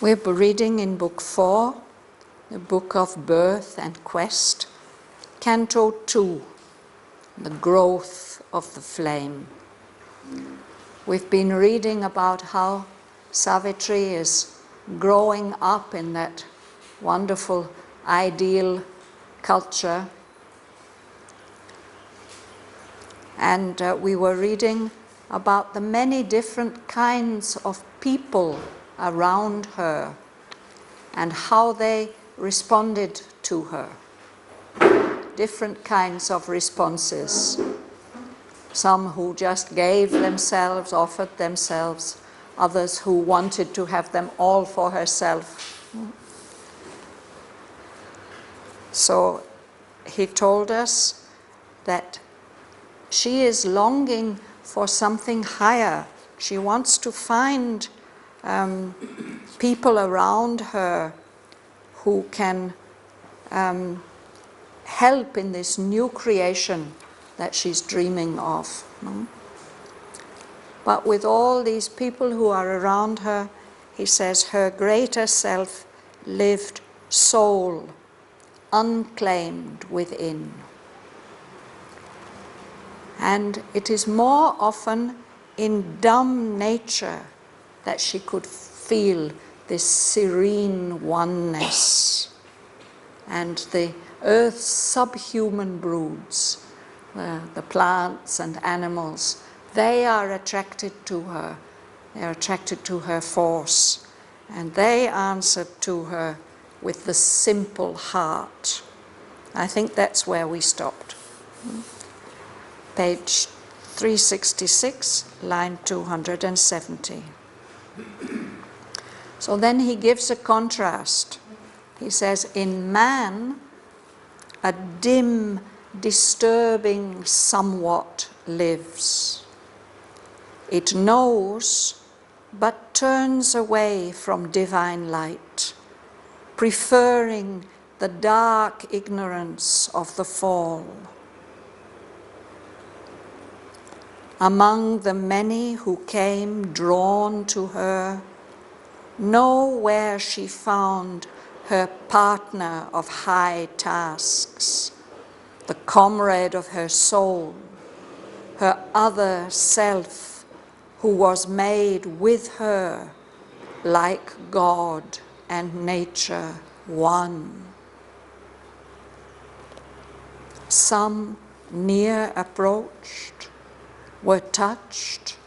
We're reading in Book 4, the Book of Birth and Quest, Canto 2, the growth of the flame. We've been reading about how Savitri is growing up in that wonderful ideal culture. And we were reading about the many different kinds of people around her and how they responded to her. Different kinds of responses. Some who just gave themselves, offered themselves, others who wanted to have them all for herself. So he told us that she is longing for something higher. She wants to find people around her who can help in this new creation that she's dreaming of. But with all these people who are around her, he says her greater self lived sole, unclaimed within. And it is more often in dumb nature that she could feel this serene oneness. And the earth's subhuman broods, the plants and animals, they are attracted to her. They are attracted to her force. And they answer to her with the simple heart. I think that's where we stopped. Page 366, line 270. So then he gives a contrast. He says, in man, a dim, disturbing somewhat lives. It knows, but turns away from divine light, preferring the dark ignorance of the fall. Among the many who came drawn to her, nowhere she found her partner of high tasks, the comrade of her soul, her other self, who was made with her like God and nature one. Some near approached, were touched,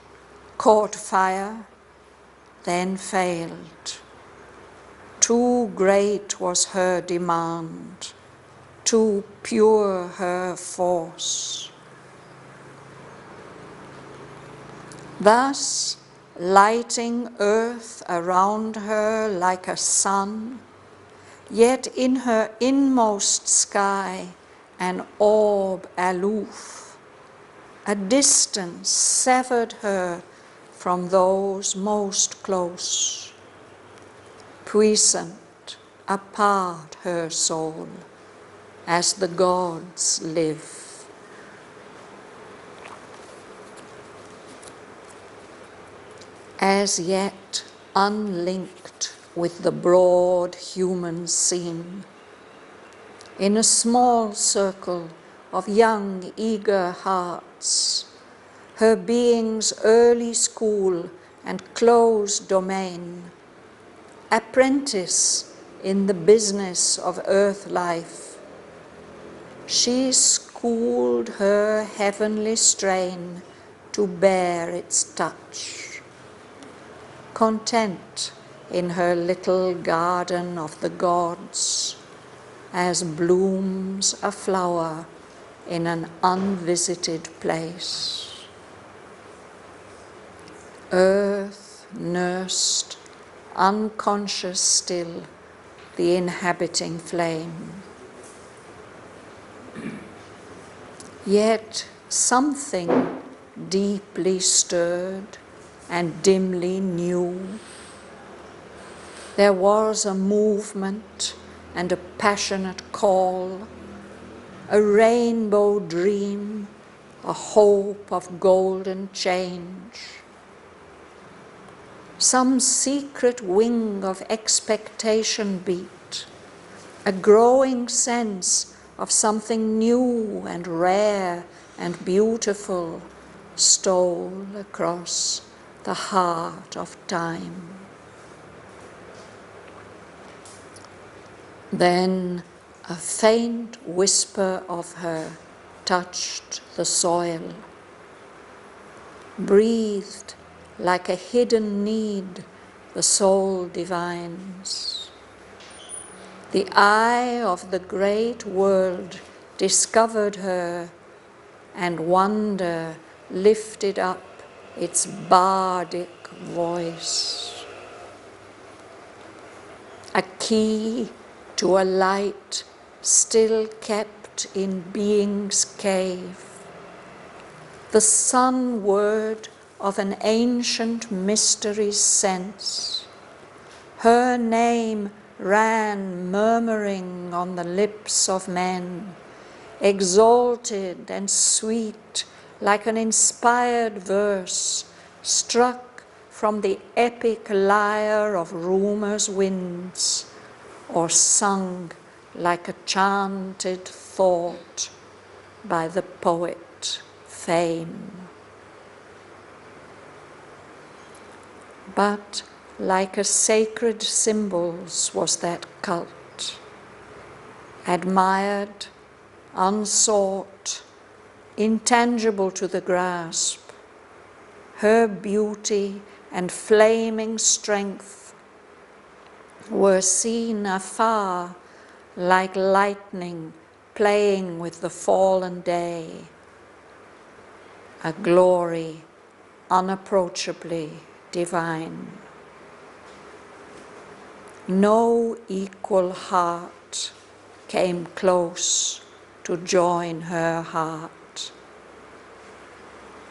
caught fire, then failed. Too great was her demand, too pure her force. Thus, lighting earth around her like a sun, yet in her inmost sky an orb aloof, a distance severed her from those most close. Puissant, apart her soul, as the gods live. As yet unlinked with the broad human scene, in a small circle of young, eager hearts, her being's early school and closed domain, apprentice in the business of earth life, she schooled her heavenly strain to bear its touch, content in her little garden of the gods, as blooms a flower in an unvisited place. Earth nursed, unconscious still, the inhabiting flame. Yet something deeply stirred and dimly new. There was a movement and a passionate call, a rainbow dream, a hope of golden change. some secret wing of expectation beat. A growing sense of something new and rare and beautiful stole across the heart of time. Then a faint whisper of her touched the soil, breathed like a hidden need the soul divines. The eye of the great world discovered her, and wonder lifted up its bardic voice. A key to a light still kept in being's cave, the sun word of an ancient mystery's sense. Her name ran murmuring on the lips of men, exalted and sweet like an inspired verse struck from the epic lyre of rumor's winds, or sung like a chanted thought by the poet Fame. But like a sacred symbols was that cult, admired, unsought, intangible to the grasp. Her beauty and flaming strength were seen afar like lightning playing with the fallen day, a glory unapproachably divine. No equal heart came close to join her heart.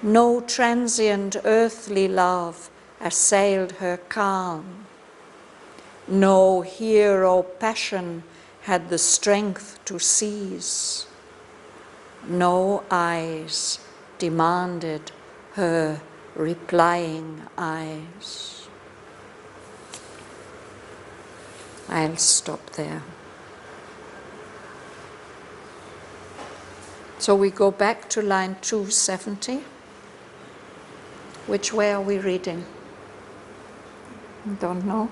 No transient earthly love assailed her calm. No hero passion had the strength to seize. No eyes demanded her replying eyes. I'll stop there. So we go back to line 270. Which way are we reading? Don't know.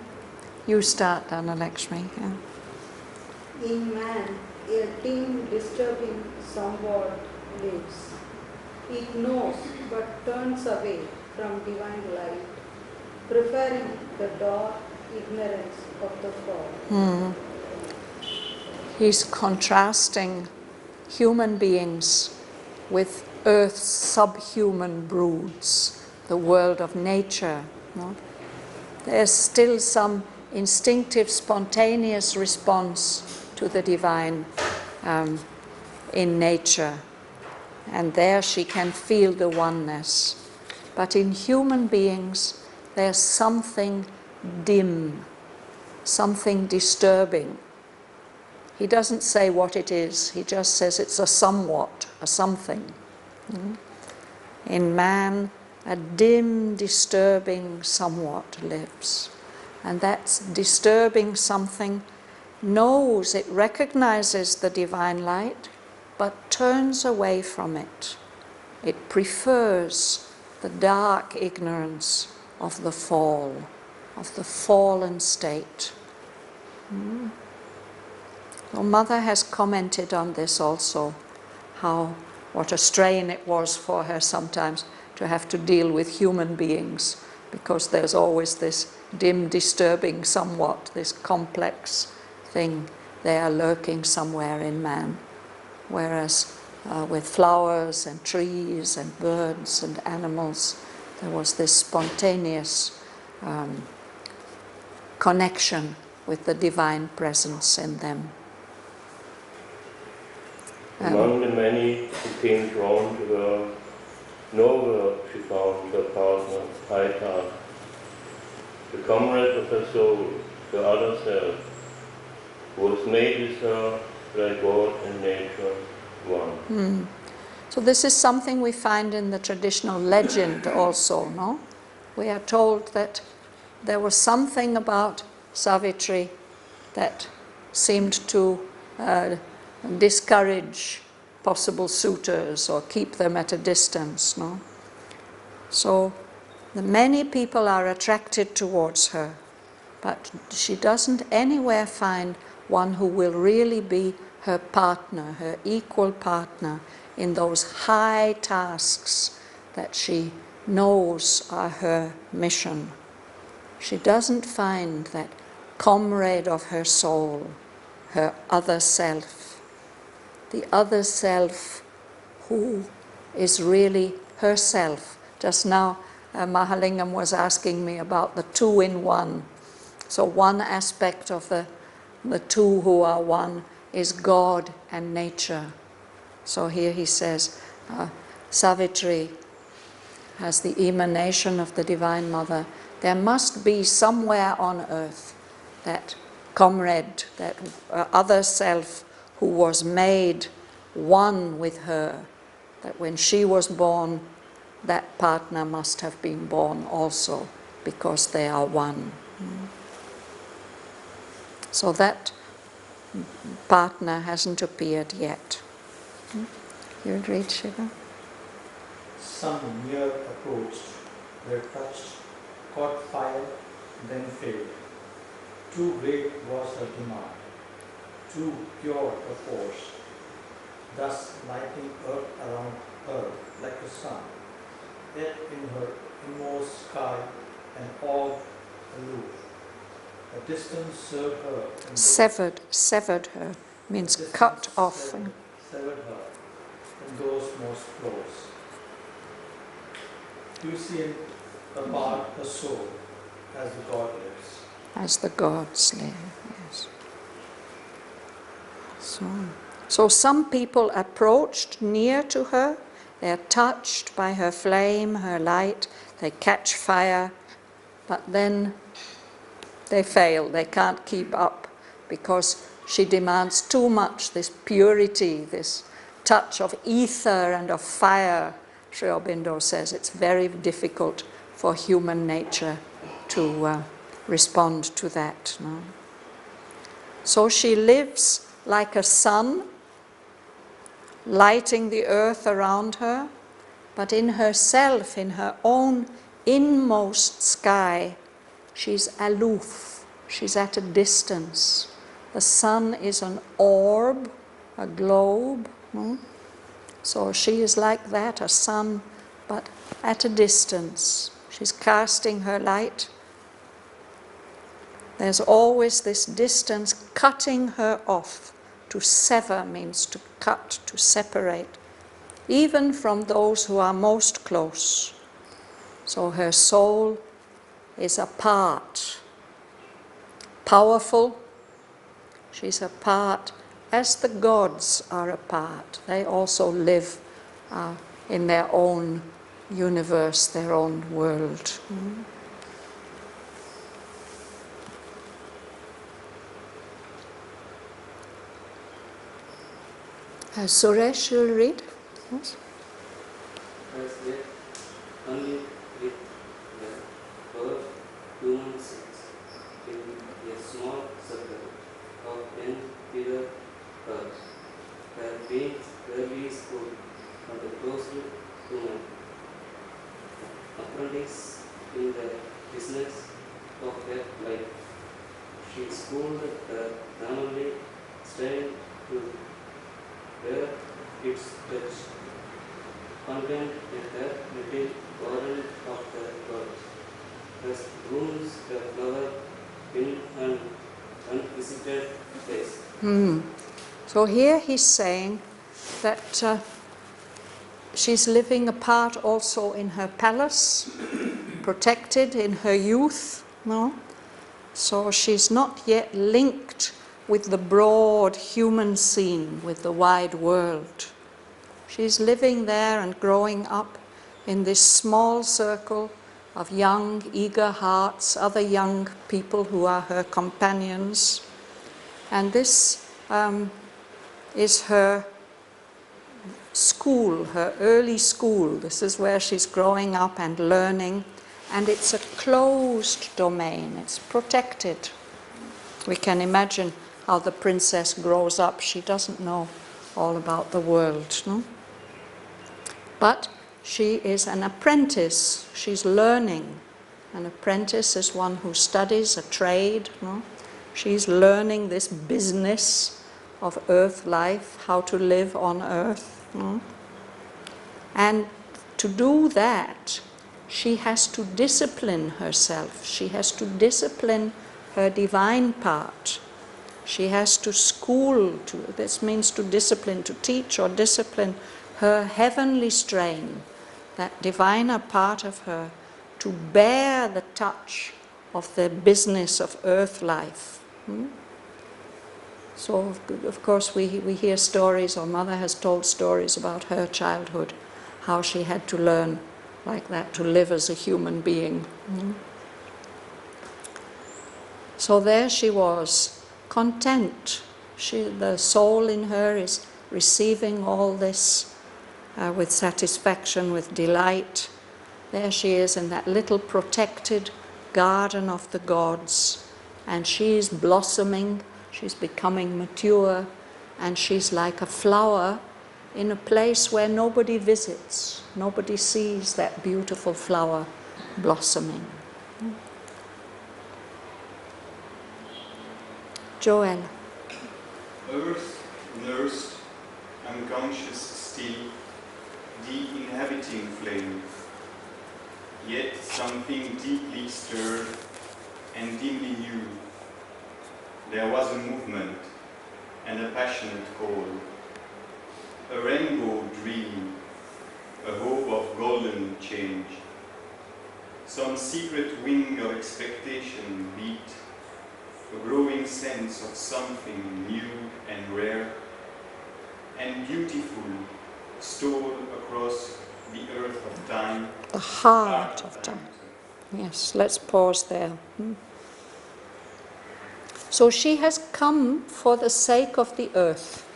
You start, Dhanalakshmi. Yeah. In man, a dim disturbing somewhat lives. It knows but turns away from divine light, preferring the dark ignorance of the fall. He's contrasting human beings with Earth's subhuman broods, the world of nature. No? There's still some instinctive, spontaneous response to the divine in nature. And there she can feel the oneness. But in human beings, there's something dim, something disturbing. He doesn't say what it is, he just says it's a somewhat, a something. In man, a dim, disturbing somewhat lives. And that disturbing something knows, it recognizes the divine light, but turns away from it. It prefers the dark ignorance of the fall, of the fallen state. Well, Mother has commented on this also, what a strain it was for her sometimes to have to deal with human beings, because there's always this dim, disturbing somewhat, this complex thing there lurking somewhere in man. Whereas with flowers and trees and birds and animals, there was this spontaneous connection with the divine presence in them. Among the many who came drawn to her, nowhere she found her partner, Haita, the comrade of her soul, the other self, who was made with her like God and nature one. So this is something we find in the traditional legend also, no? We are told that there was something about Savitri that seemed to discourage possible suitors or keep them at a distance, no? So many people are attracted towards her, but she doesn't anywhere find one who will really be her partner, her equal partner in those high tasks that she knows are her mission. She doesn't find that comrade of her soul, her other self, the other self who is really herself. Just now, Mahalingam was asking me about the two in one. So one aspect of the two who are one is God and nature. So here he says, Savitri as the emanation of the Divine Mother. There must be somewhere on earth that comrade, that other self who was made one with her, that when she was born, that partner must have been born also, because they are one. So that partner hasn't appeared yet. You would read, Shiva? Some near approached, were touched, caught fire, then failed. Too great was her demand, too pure her force, thus lighting earth around her like a sun, yet in her inmost sky an orb aloof. A distance served her. Severed her means cut off. Severed her in those most close. Lucian apart her soul as the god lives. As the gods live, yes. So some people approached near to her, they are touched by her flame, her light, they catch fire, but then they fail, they can't keep up, because she demands too much, this purity, this touch of ether and of fire. Sri Aurobindo says it's very difficult for human nature to respond to that. No? So she lives like a sun, lighting the earth around her, but in herself, in her own inmost sky, she's aloof, she's at a distance. The sun is an orb, a globe. No? So she is like that, a sun, but at a distance. She's casting her light. There's always this distance cutting her off. To sever means to cut, to separate, even from those who are most close. So her soul is apart, powerful. She's apart as the gods are apart. They also live in their own universe, their own world. Suresh, you'll read? Yes. As yet, only with the birth human sex in a small circle of young pure earth, where beings rarely schooled on the closed human apprentice in the business of her life. She schooled her family strength to bear its touch, content in her little garden of the world, as blooms the flower in an unvisited place. So here he's saying that she's living apart also in her palace, protected in her youth, no? So she's not yet linked with the broad human scene, with the wide world. She's living there and growing up in this small circle of young, eager hearts, other young people who are her companions. And this is her school, her early school. This is where she's growing up and learning. and it's a closed domain, it's protected. We can imagine how the princess grows up. She doesn't know all about the world. No? But she is an apprentice, she's learning. An apprentice is one who studies a trade. No? She's learning this business of earth life, how to live on earth. No? And to do that, she has to discipline herself. She has to discipline her divine part. She has to school, this means to discipline, to teach or discipline her heavenly strain, that diviner part of her, to bear the touch of the business of earth life. So, of course, we hear stories, or Mother has told stories about her childhood, how she had to learn like that to live as a human being. So there she was, content. The soul in her is receiving all this with satisfaction, with delight. There she is in that little protected garden of the gods, and she's blossoming, she's becoming mature, and she's like a flower in a place where nobody visits, nobody sees that beautiful flower blossoming. Joel. Earth nursed, unconscious still, the inhabiting flame, yet something deeply stirred and dimly knew. There was a movement and a passionate call, a rainbow dream, a hope of golden change. Some secret wing of expectation beat, a growing sense of something new and rare and beautiful stole across the earth of time. The heart of time. Yes, let's pause there. So she has come for the sake of the earth.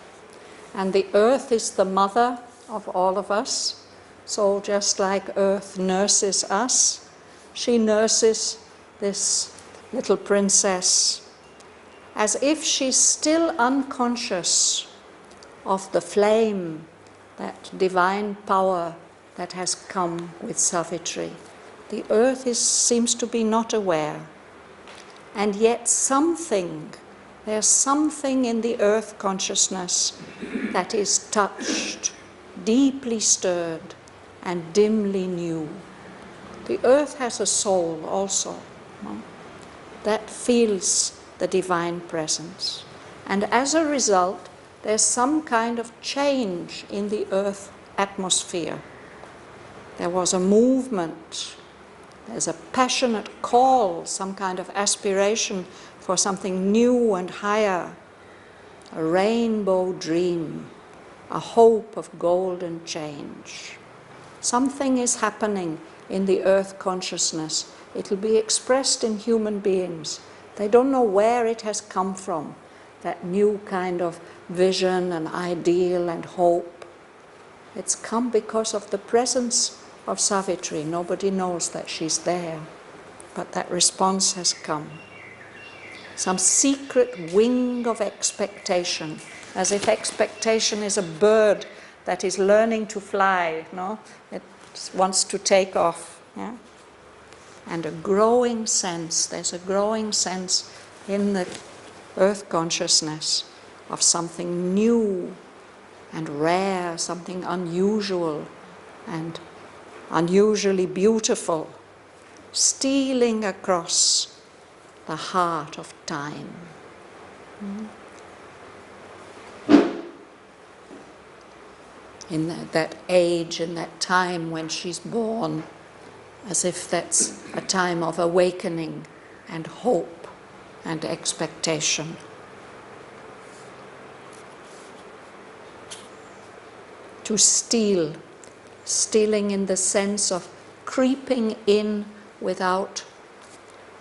And the earth is the mother of all of us. So just like earth nurses us, she nurses this little princess as if she's still unconscious of the flame, that divine power that has come with Savitri. The earth seems to be not aware. And yet there's something in the earth consciousness that is touched, deeply stirred, and dimly new. The earth has a soul also, that feels the divine presence. And as a result, there's some kind of change in the earth atmosphere. There was a movement, there's a passionate call, some kind of aspiration for something new and higher, a rainbow dream, a hope of golden change. Something is happening in the earth consciousness. It'll be expressed in human beings. They don't know where it has come from, that new kind of vision and ideal and hope. It's come because of the presence of Savitri. Nobody knows that she's there, but that response has come. Some secret wing of expectation, as if expectation is a bird that is learning to fly, no? It wants to take off. Yeah? And a growing sense, there's a growing sense in the earth consciousness of something new and rare, something unusual and unusually beautiful, stealing across the heart of time. In that age, in that time when she's born, as if that's a time of awakening and hope and expectation. To steal, stealing in the sense of creeping in without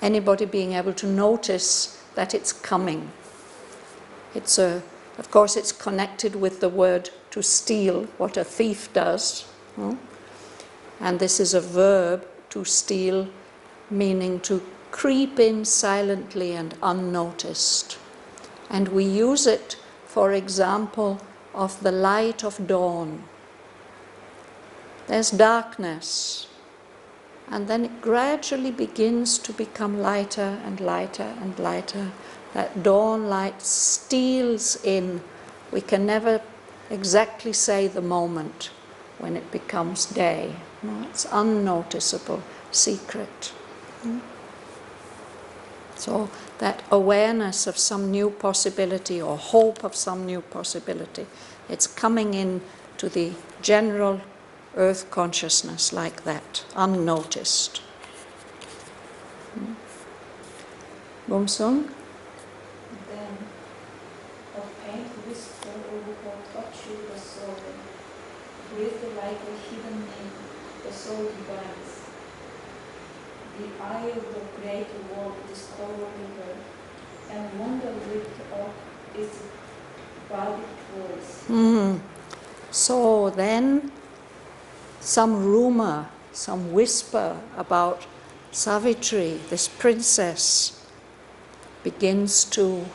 anybody being able to notice that it's coming. Of course, it's connected with the word to steal, what a thief does. And this is a verb, to steal, meaning to creep in silently and unnoticed. And we use it, for example, of the light of dawn. There's darkness, and then it gradually begins to become lighter and lighter and lighter. That dawn light steals in. We can never exactly say the moment when it becomes day. No, it's unnoticeable, secret. So that awareness of some new possibility or hope of some new possibility, it's coming in to the general earth consciousness like that, unnoticed. Bumsung? Then a faint whisper overheard touch you the soul. Breathed like a hidden name, the soul divines. The eye of the great world discovered her, and wonder lifted up its body voice. So then some rumor, some whisper about Savitri, this princess, begins to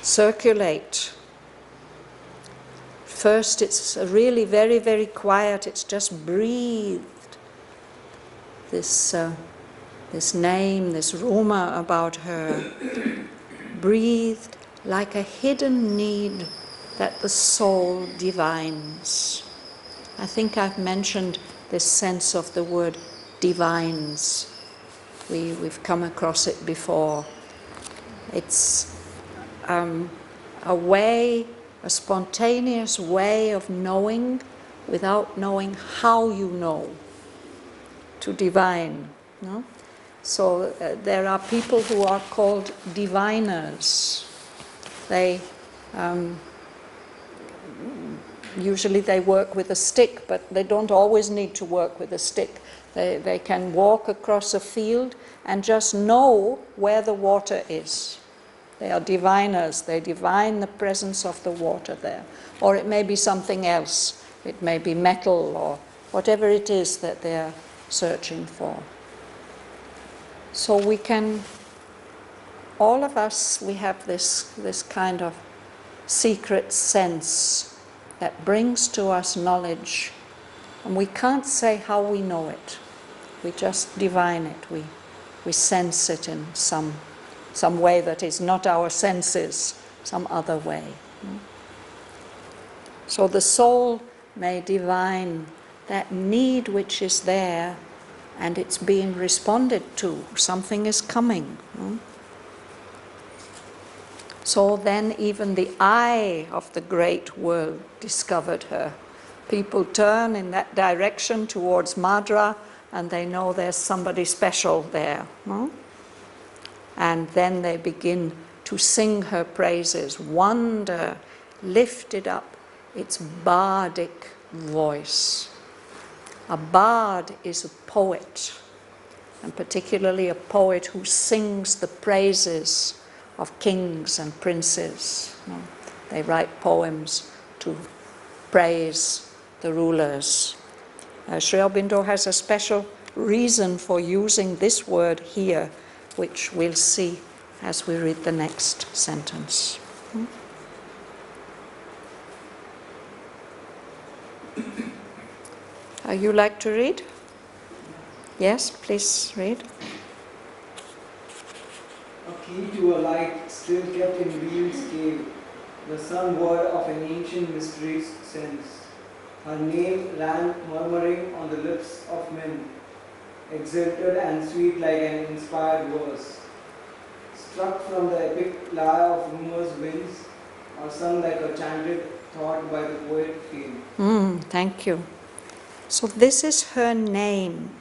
circulate. First it's really very, very quiet, it's just breathed. This name, this rumor about her, breathed like a hidden need that the soul divines. I think I've mentioned this sense of the word divines. We've come across it before. It's a way, a spontaneous way of knowing without knowing how you know, to divine. No? So there are people who are called diviners. They usually they work with a stick, but they don't always need to work with a stick. They can walk across a field and just know where the water is. They are diviners. They divine the presence of the water there. Or it may be something else. It may be metal or whatever it is that they're searching for. So we can, all of us, we have this kind of secret sense that brings to us knowledge, and we can't say how we know it. We just divine it. We sense it in some way that is not our senses, some other way. So the soul may divine that need which is there, and it's being responded to. Something is coming. So then even the eye of the great world discovered her. People turn in that direction towards Madra, and they know there's somebody special there. And then they begin to sing her praises. Wonder lifted up its bardic voice. A bard is a poet, and particularly a poet who sings the praises of kings and princes. They write poems to praise the rulers. Sri Aurobindo has a special reason for using this word here, which we'll see as we read the next sentence. You like to read? Yes, please read. A key to a light still kept in Wheel's cave, the sun word of an ancient mystery's sense. Her name ran murmuring on the lips of men, exalted and sweet like an inspired verse, struck from the epic lyre of rumor's winds, or sung like a chanted thought by the poet Fame. Thank you. So this is her name.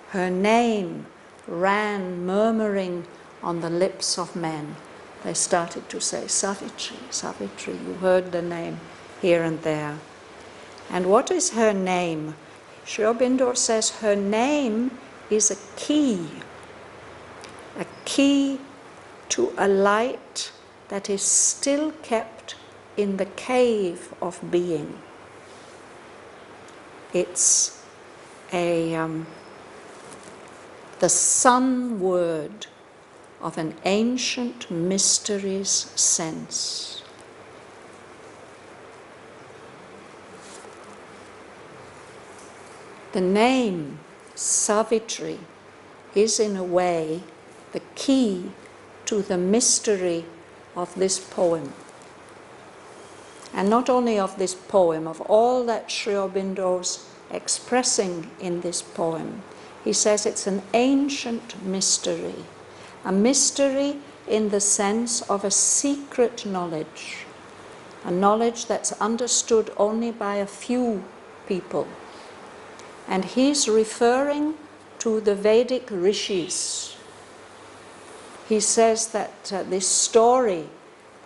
Her name ran murmuring on the lips of men. They started to say, Savitri, Savitri. You heard the name here and there. And what is her name? Sri Aurobindo says her name is a key to a light that is still kept in the cave of being. It's the sun word of an ancient mystery's sense. The name Savitri is in a way the key to the mystery of this poem. And not only of this poem, of all that Sri Aurobindo's expressing in this poem. He says it's an ancient mystery, a mystery in the sense of a secret knowledge, a knowledge that's understood only by a few people. And he's referring to the Vedic rishis. He says that this story,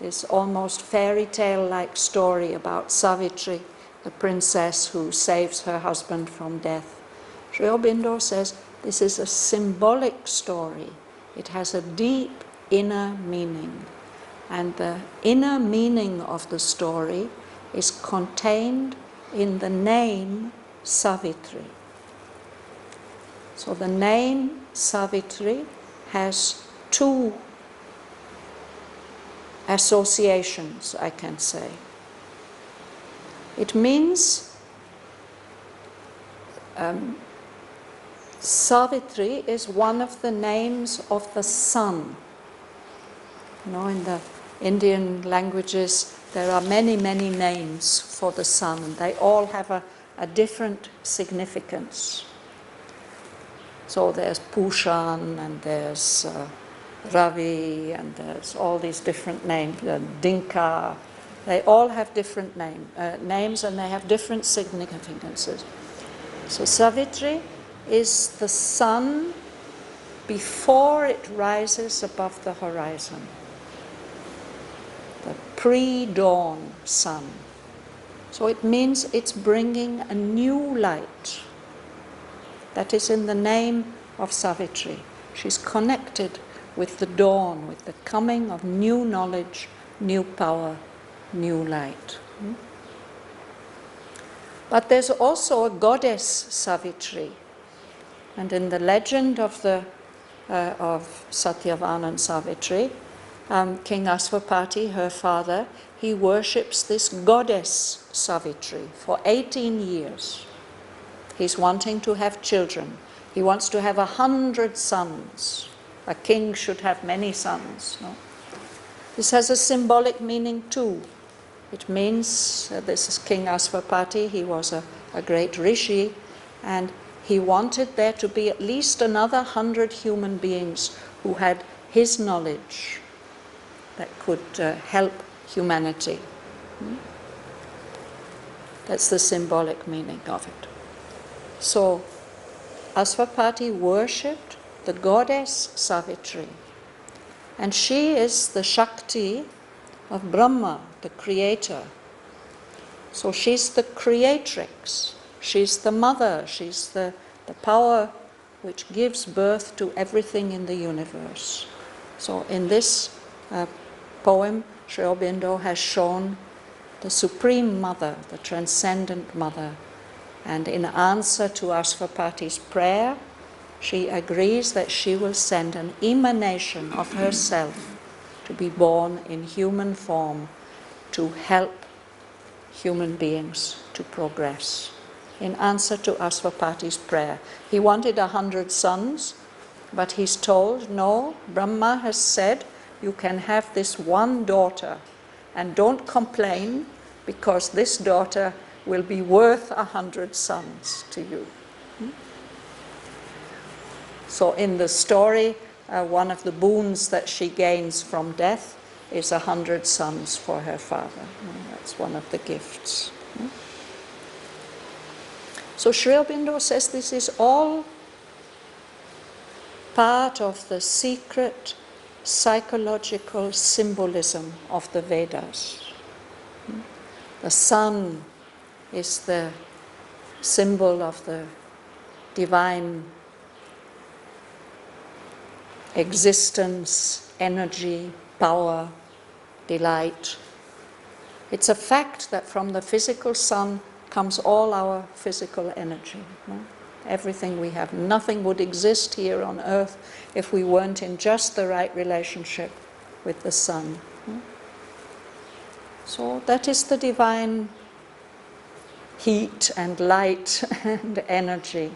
this almost fairy tale-like story about Savitri, the princess who saves her husband from death, Sri Aurobindo says this is a symbolic story. It has a deep inner meaning. And the inner meaning of the story is contained in the name Savitri. So the name Savitri has two associations, I can say. It means Savitri is one of the names of the sun. You know, in the Indian languages, there are many, many names for the sun, and they all have a different significance. So there's Pushan, and there's Ravi, and there's all these different names, Dinka. They all have different names, and they have different significances. So Savitri is the sun before it rises above the horizon, the pre-dawn sun. So it means it's bringing a new light. That is in the name of Savitri. She's connected with the dawn, with the coming of new knowledge, new power, new light. But there's also a goddess Savitri. And in the legend of Satyavan and Savitri, King Asvapati, her father, he worships this goddess Savitri for 18 years. He's wanting to have children. He wants to have 100 sons. A king should have many sons. No? This has a symbolic meaning too. It means, this is King Asvapati, he was a great rishi, and he wanted there to be at least another 100 human beings who had his knowledge that could help humanity. That's the symbolic meaning of it. So, Asvapati worshipped the goddess Savitri, and she is the Shakti of Brahma, the creator. So she's the creatrix, she's the mother, she's the power which gives birth to everything in the universe. So in this poem, Sri Aurobindo has shown the Supreme Mother, the Transcendent Mother. And in answer to Asvapati's prayer, she agrees that she will send an emanation of herself to be born in human form to help human beings to progress. In answer to Asvapati's prayer, he wanted 100 sons, but he's told, no, Brahma has said you can have this one daughter, and don't complain, because this daughter will be worth 100 sons to you. So in the story, one of the boons that she gains from death is 100 sons for her father. That's one of the gifts. So Sri Aurobindo says this is all part of the secret psychological symbolism of the Vedas. The sun is the symbol of the divine existence, energy, power, delight. It's a fact that from the physical sun comes all our physical energy. No? everything we have. Nothing would exist here on earth if we weren't in just the right relationship with the sun. So that is the divine heat and light and energy.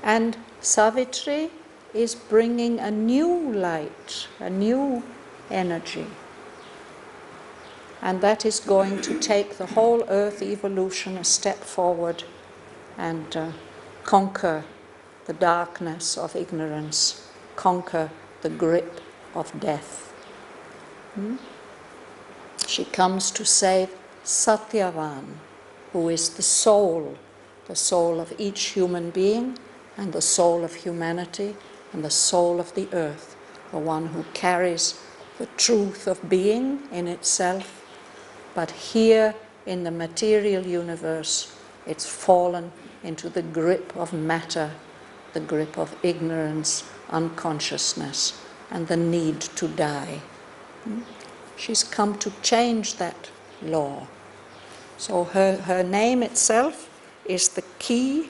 And Savitri is bringing a new light, a new energy. And that is going to take the whole earth evolution a step forward and conquer the darkness of ignorance, conquer the grip of death. She comes to save Satyavan, who is the soul of each human being, and the soul of humanity, and the soul of the earth, the one who carries the truth of being in itself. But here in the material universe, it's fallen into the grip of matter, the grip of ignorance, unconsciousness, and the need to die. She's come to change that law. So her name itself is the key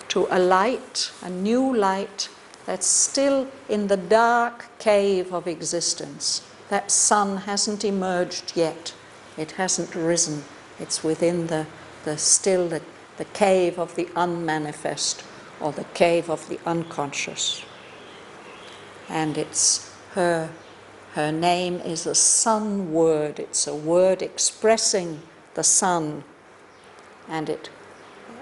to a light, a new light that's still in the dark cave of existence. That sun hasn't emerged yet. It hasn't risen. It's within the cave of the unmanifest, or the cave of the unconscious. And it's her name is a sun word. It's a word expressing the sun, and it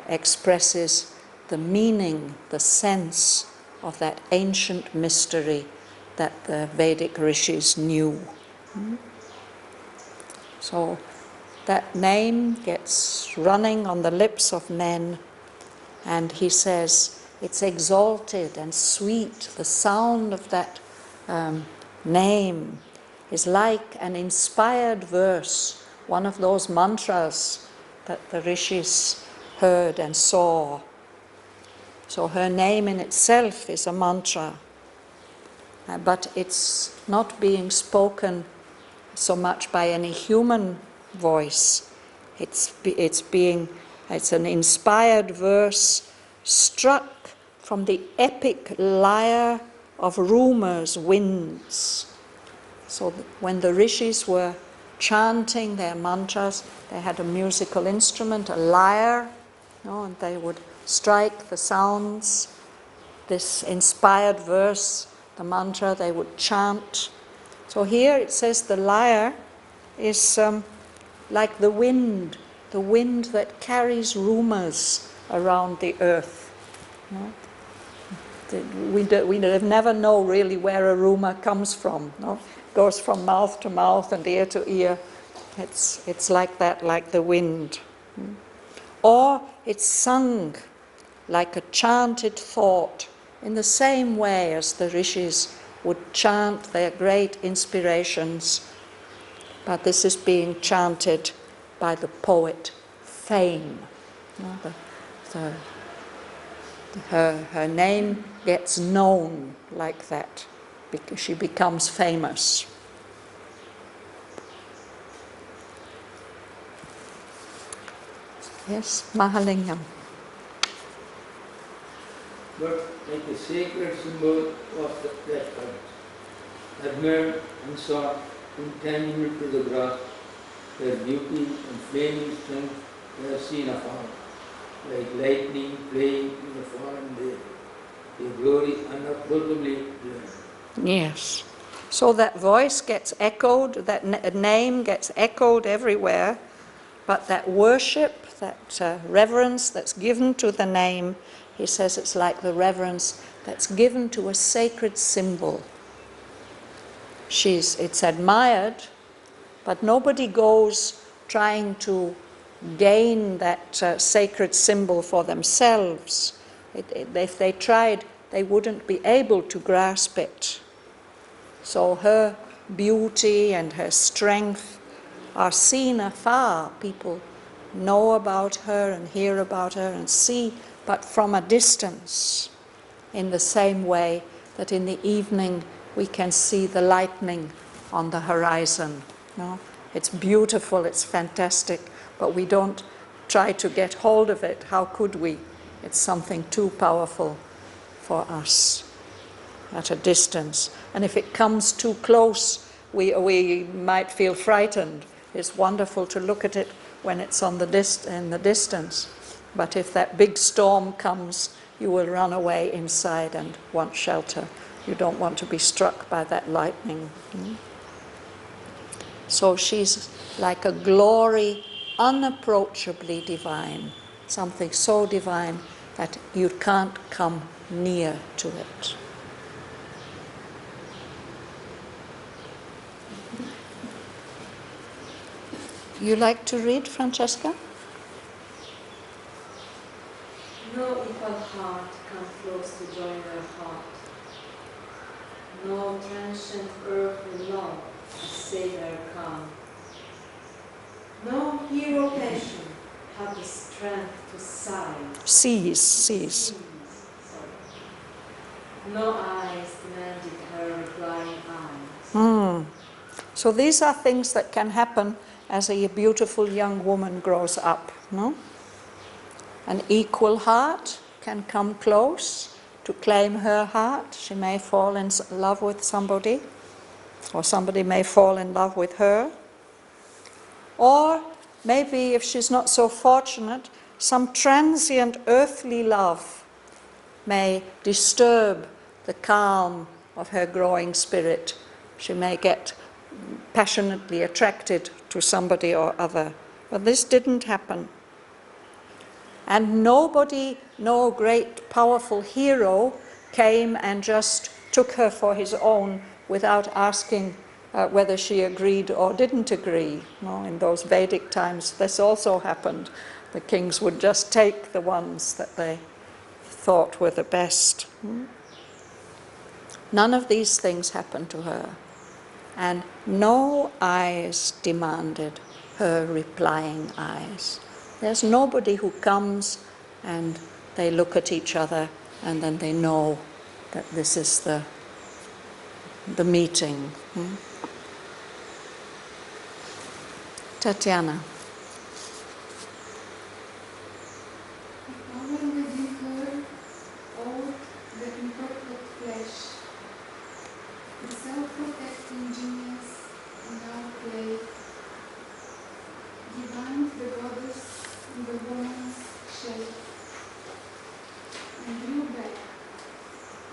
expresses the meaning, the sense of that ancient mystery that the Vedic rishis knew. So that name gets running on the lips of men, and he says it's exalted and sweet. The sound of that name is like an inspired verse, one of those mantras that the rishis heard and saw. So her name in itself is a mantra, but it's not being spoken so much by any human voice. It's an inspired verse struck from the epic lyre of rumor's winds. So when the rishis were chanting their mantras, they had a musical instrument, a lyre, and they would strike the sounds. This inspired verse, the mantra, they would chant. So here it says the lyre is like the wind that carries rumors around the earth. We never know really where a rumor comes from. It goes from mouth to mouth and ear to ear. It's like that, like the wind. Or it's sung like a chanted thought, in the same way as the rishis would chant their great inspirations. But this is being chanted by the poet Fame. Her name gets known like that because she becomes famous. Yes, Mahalingam. But like a sacred symbol of that earth, admired and sought, intangible to the grasp, their beauty and flaming strength they have seen afar, like lightning playing in the foreign day, their glory unapproachably clear. Yes. So that voice gets echoed, that name gets echoed everywhere, but that worship, that reverence that's given to the name, he says it's like the reverence that's given to a sacred symbol. It's admired, but nobody goes trying to gain that sacred symbol for themselves. If they tried, they wouldn't be able to grasp it. So her beauty and her strength are seen afar. People know about her and hear about her and see, but from a distance, in the same way that in the evening we can see the lightning on the horizon. It's beautiful, it's fantastic, but we don't try to get hold of it. How could we? It's something too powerful for us at a distance. And if it comes too close, we might feel frightened. It's wonderful to look at it when it's in the distance. But if that big storm comes, you will run away inside and want shelter. You don't want to be struck by that lightning. So she's like a glory unapproachably divine, something so divine that you can't come near to it. You like to read, Francesca? No equal heart can close to join their heart. No transient earthly love to say their calm. No hero passion have the strength to Seize. Sorry. No eyes demanded her replying eyes. So these are things that can happen as a beautiful young woman grows up, no? An equal heart can come close to claim her heart. She may fall in love with somebody, or somebody may fall in love with her. Or maybe, if she's not so fortunate, some transient earthly love may disturb the calm of her growing spirit. She may get passionately attracted to somebody or other. But this didn't happen. And nobody, no great powerful hero came and just took her for his own without asking whether she agreed or didn't agree. No, in those Vedic times, this also happened. The kings would just take the ones that they thought were the best. None of these things happened to her. And no eyes demanded her replying eyes. There's nobody who comes and they look at each other and then they know that this is the meeting. Tatiana. Power within her, old the imperfect flesh, the self-protecting genius in our clay, divine the goddess in the woman's shape, and drew back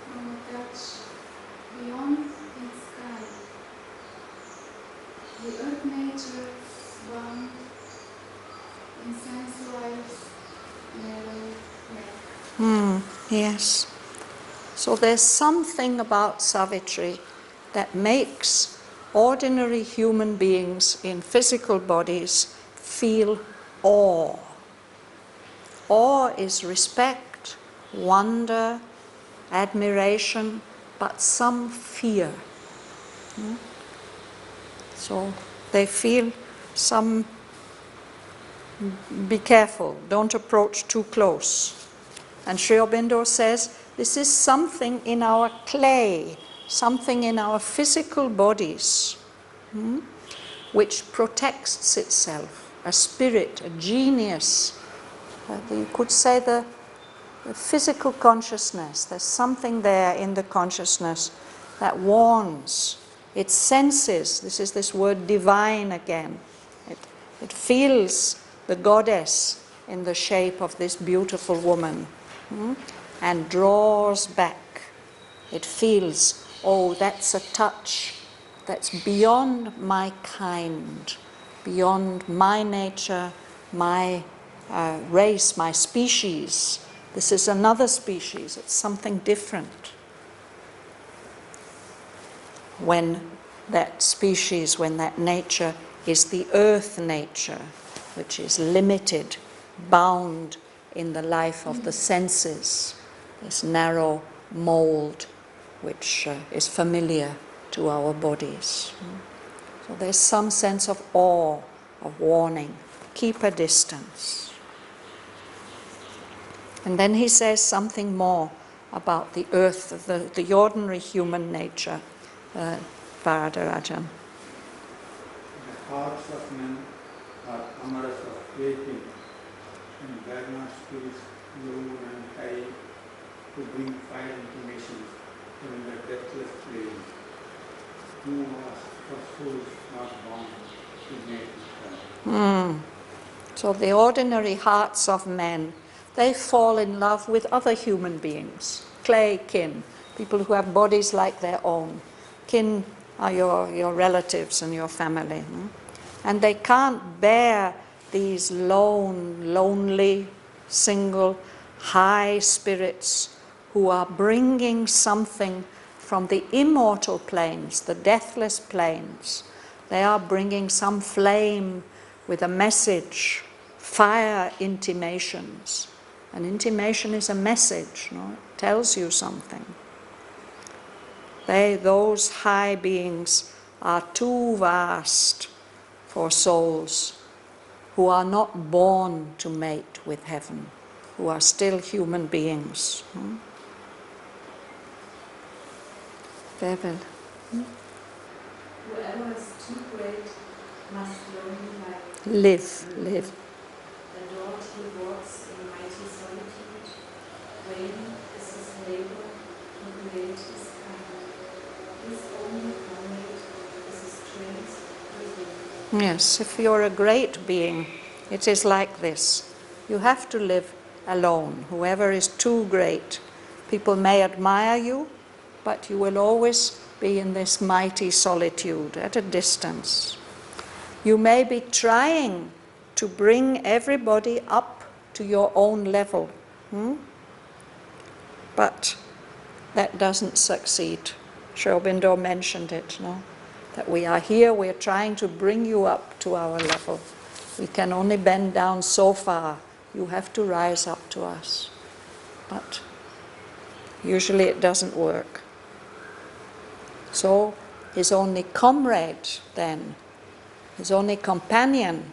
from a touch beyond its sky. The earth nature bound in sense life's narrow neck. Yes. So there's something about Savitri that makes ordinary human beings in physical bodies feel awe. Awe is respect, wonder, admiration, but some fear. So they feel some, be careful, don't approach too close. And Sri Aurobindo says, this is something in our clay, something in our physical bodies, which protects itself, a spirit, a genius. You could say the physical consciousness, there's something there in the consciousness that warns. It senses, this is this word divine again. It feels the goddess in the shape of this beautiful woman and draws back. It feels, oh, that's a touch that's beyond my kind, beyond my nature, my race, my species. This is another species, it's something different. When that species, when that nature is the earth nature, which is limited, bound in the life of the senses, this narrow mold which is familiar to our bodies. So there's some sense of awe, of warning. Keep a distance. And then he says something more about the earth, the ordinary human nature. Varadarajan. The hearts of men are amarasa, waiting, and Dharma spirits low and high to bring fire intimations from the deathless flame, who was for souls not born to make it come. So the ordinary hearts of men, they fall in love with other human beings, clay kin, people who have bodies like their own. Kin are your relatives and your family. And they can't bear these lonely, single, high spirits who are bringing something from the immortal planes, the deathless planes. They are bringing some flame with a message, fire intimations. An intimation is a message, no? It tells you something. Those high beings are too vast for souls who are not born to mate with heaven, who are still human beings. Bevil. Whoever is too great must lonely Live. The Lord he walks in mighty solitude. Vain is his labor to create his kind. His only comrade is his strength within. Yes, if you're a great being, it is like this. You have to live alone. Whoever is too great, people may admire you, but you will always be in this mighty solitude at a distance. You may be trying to bring everybody up to your own level, but that doesn't succeed. Aurobindo mentioned it, no? That we are here, we're trying to bring you up to our level. We can only bend down so far. You have to rise up to us. But usually it doesn't work. So his only comrade then, his only companion,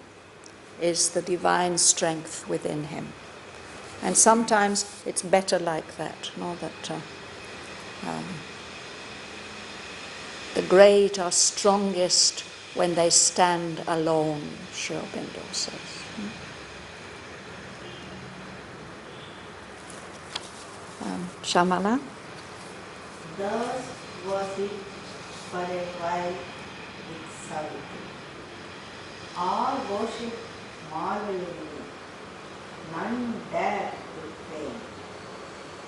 is the divine strength within him. And sometimes it's better like that, no? That the great are strongest when they stand alone, Aurobindo says. Shamala? Thus was it for a while with Savitri. All worshipped marvelingly, none dared to claim.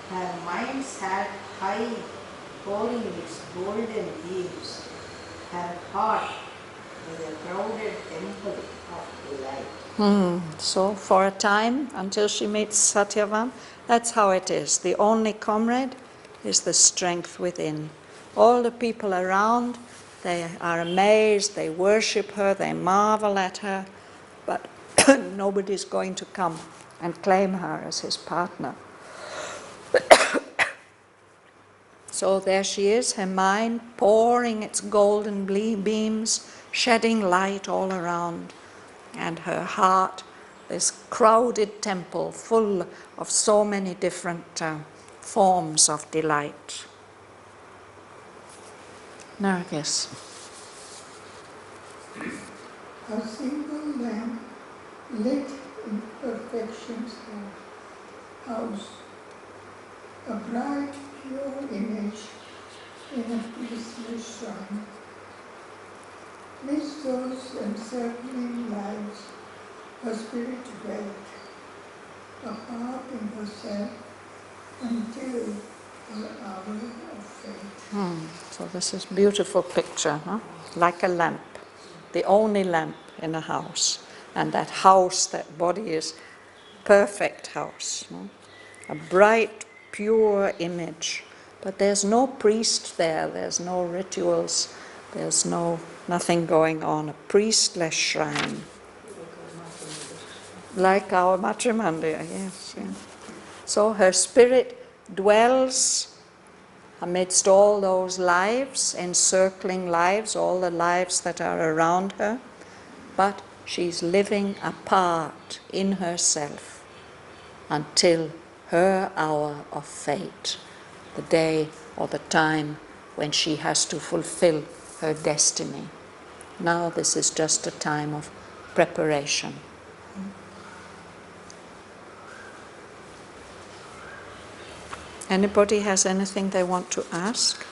Her mind sat high, pouring its golden beams, her heart was a crowded temple of delight. So for a time, until she meets Shraddhavan, that's how it is. The only comrade is the strength within. All the people around, they are amazed, they worship her, they marvel at her, but nobody's going to come and claim her as his partner. So there she is, her mind pouring its golden beams, shedding light all around, and her heart, this crowded temple full of so many different forms of delight. Nargis. A single lamp lit in perfection's house, a bright, pure image in a peaceless shrine. Midst those encircling lives, her spirit dwelt, a harp in herself until her hour of fate. So this is a beautiful picture, huh? Like a lamp, the only lamp in a house. And that house, that body is perfect house. No? A bright, pure image. But there's no priest there, there's no rituals, there's nothing going on. A priestless shrine. Like our Matrimandir, yes. Yeah. So her spirit dwells amidst all those lives, encircling lives, all the lives that are around her, but she's living apart in herself until her hour of fate, the day or the time when she has to fulfill her destiny. Now this is just a time of preparation. Anybody has anything they want to ask?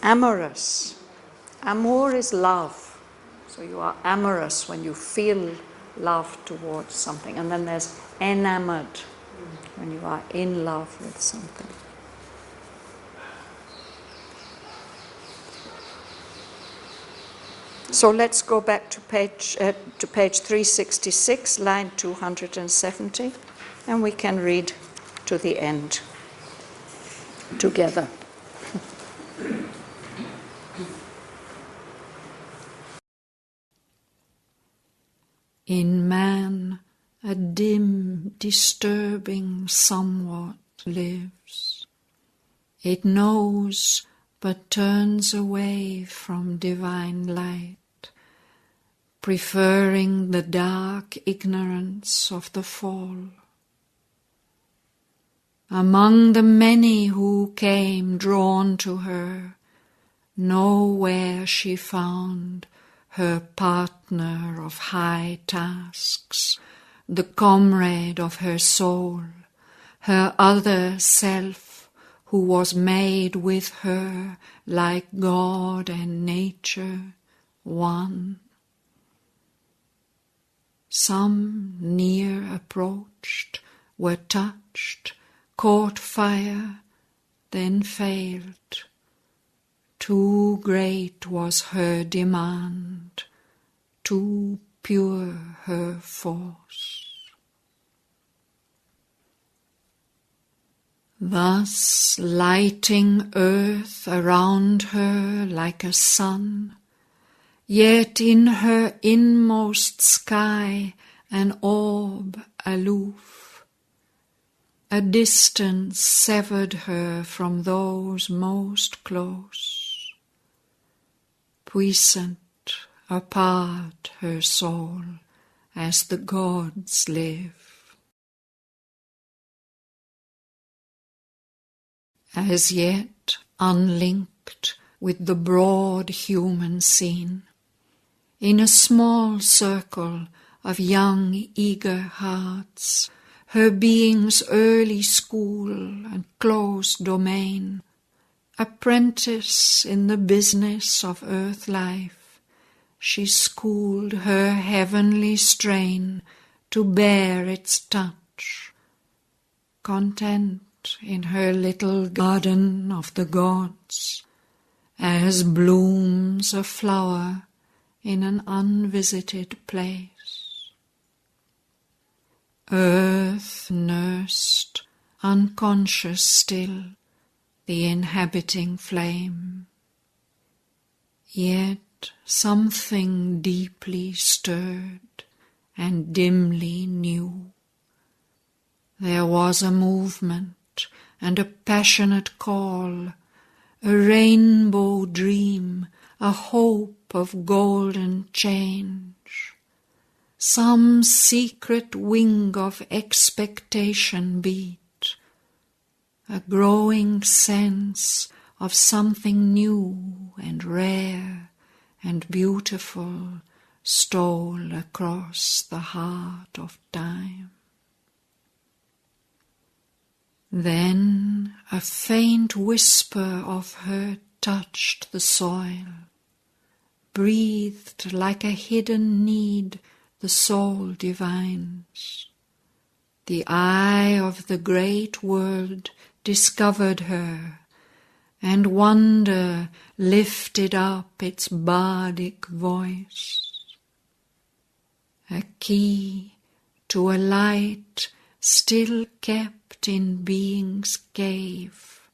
Amorous. Amor is love. So you are amorous when you feel love towards something. And then there's enamored, when you are in love with something. So let's go back to page 366, line 270, and we can read to the end together. In man a dim, disturbing somewhat lives. It knows but turns away from divine light, preferring the dark ignorance of the fall. Among the many who came drawn to her, nowhere she found her partner of high tasks, the comrade of her soul, her other self, who was made with her like God and nature, one. Some near approached, were touched, caught fire, then failed. Too great was her demand, too pure her force. Thus lighting earth around her like a sun, yet in her inmost sky an orb aloof, a distance severed her from those most close. Puissant, apart her soul, as the gods live. As yet unlinked with the broad human scene, in a small circle of young eager hearts, her being's early school and close domain, apprentice in the business of earth life, she schooled her heavenly strain to bear its touch, content in her little garden of the gods, as blooms a flower in an unvisited place. Earth nursed, unconscious still, the inhabiting flame. Yet something deeply stirred and dimly knew. There was a movement and a passionate call, a rainbow dream, a hope of golden change. Some secret wing of expectation beat, a growing sense of something new and rare and beautiful stole across the heart of time. Then a faint whisper of her touched the soil, breathed like a hidden need the soul divines. The eye of the great world discovered her, and wonder lifted up its bardic voice. A key to a light still kept in being's cave,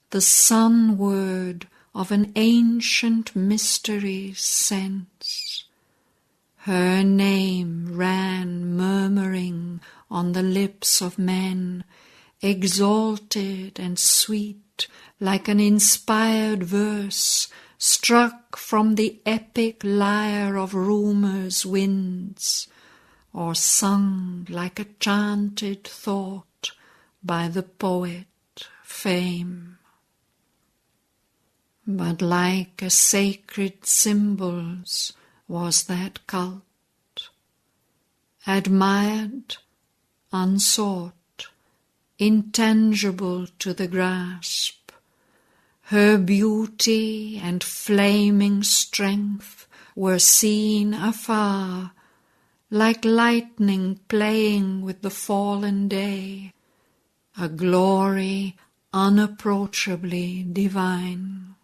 the sun-word of an ancient mystery's sense. Her name ran murmuring on the lips of men, exalted and sweet like an inspired verse struck from the epic lyre of rumour's winds, or sung like a chanted thought by the poet Fame. But like a sacred symbol's was that cult, admired, unsought, intangible to the grasp. Her beauty and flaming strength were seen afar, like lightning playing with the fallen day, a glory unapproachably divine.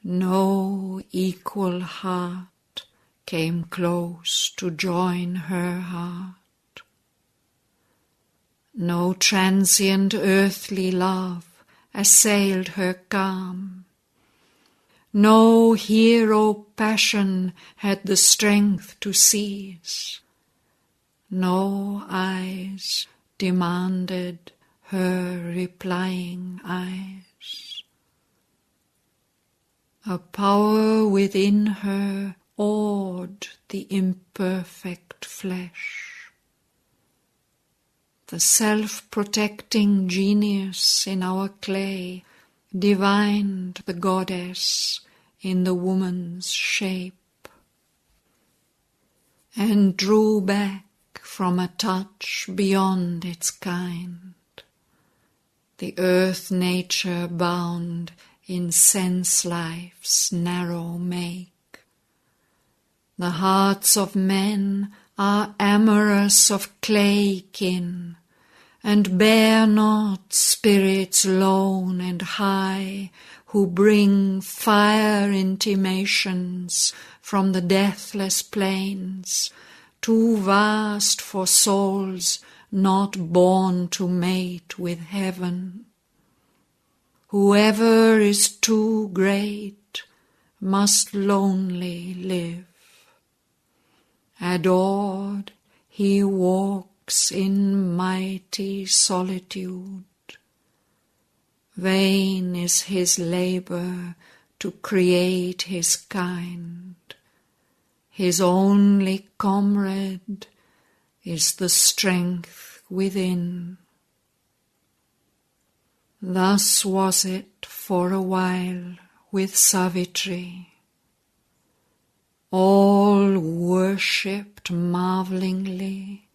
No equal heart came close to join her heart. No transient earthly love assailed her calm. No hero passion had the strength to seize. No eyes demanded her replying eyes. A power within her awed the imperfect flesh. The self-protecting genius in our clay divined the goddess in the woman's shape, and drew back from a touch beyond its kind, the earth nature bound in sense-life's narrow make. The hearts of men are amorous of clay kin, and bear not spirits lone and high, who bring fire intimations from the deathless plains, too vast for souls not born to mate with heaven. Whoever is too great must lonely live. Adored, he walks in mighty solitude. Vain is his labor to create his kind. His only comrade is the strength within. Thus was it for a while with Savitri. All worshipped marvelingly,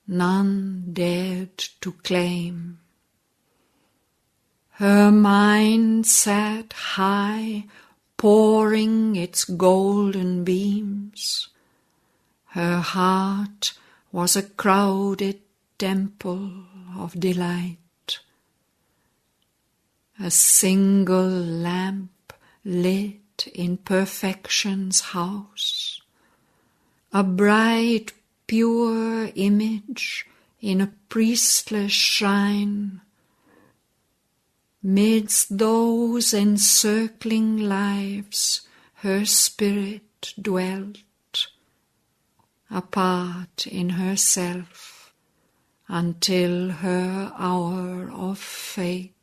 none dared to claim. Her mind sat high, pouring its golden beams. Her heart was a crowded temple of delight. A single lamp lit in perfection's house, a bright pure image in a priestless shrine. Midst those encircling lives her spirit dwelt, apart in herself, until her hour of fate.